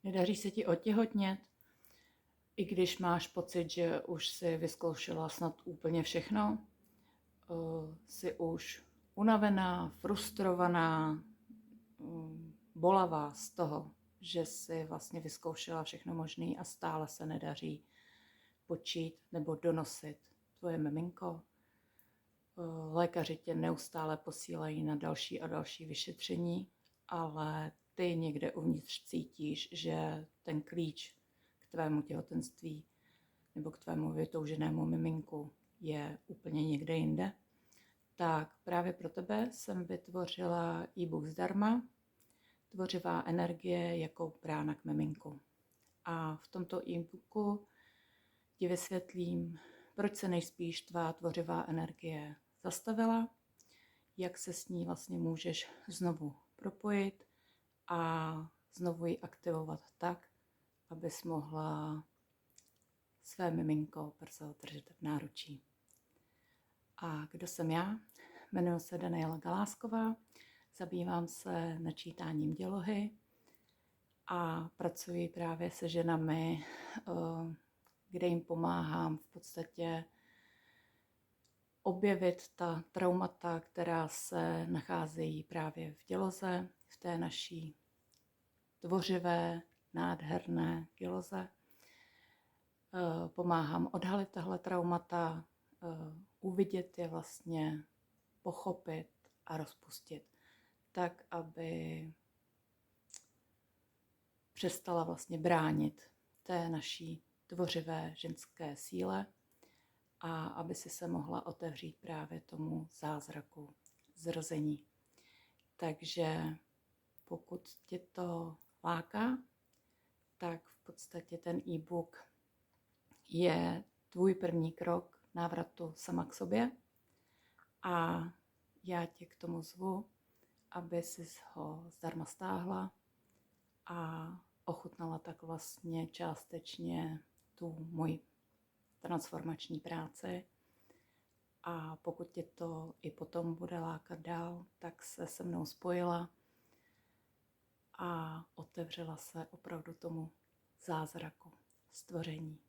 Nedaří se ti otěhotnět, i když máš pocit, že už si vyzkoušela snad úplně všechno, jsi už unavená, frustrovaná, bolavá z toho, že jsi vlastně vyzkoušela všechno možné a stále se nedaří počít nebo donosit tvoje miminko. Lékaři tě neustále posílají na další a další vyšetření, ale ty někde uvnitř cítíš, že ten klíč k tvému těhotenství nebo k tvému vytouženému miminku je úplně někde jinde. Tak právě pro tebe jsem vytvořila e-book zdarma, Tvořivá energie jako brána k miminku. A v tomto e-booku ti vysvětlím, proč se nejspíš tvá tvořivá energie zastavila, jak se s ní vlastně můžeš znovu propojit a znovu ji aktivovat tak, abys mohla své miminko brzo držet v náručí. A kdo jsem já? Jmenuji se Daniela Galásková, zabývám se načítáním dělohy a pracuji právě se ženami, kde jim pomáhám v podstatě objevit ta traumata, která se nacházejí právě v děloze, v té naší tvořivé, nádherné děloze. Pomáhám odhalit tahle traumata, uvidět je vlastně, pochopit a rozpustit, tak, aby přestala vlastně bránit té naší tvořivé ženské síle a aby si se mohla otevřít právě tomu zázraku zrození. Takže pokud tě to láká, tak v podstatě ten e-book je tvůj první krok návratu sama k sobě a já tě k tomu zvu, aby si ho zdarma stáhla a ochutnala tak vlastně částečně tu moji transformační práci. A pokud tě to i potom bude lákat dál, tak se mnou spojila a otevřela se opravdu tomu zázraku stvoření.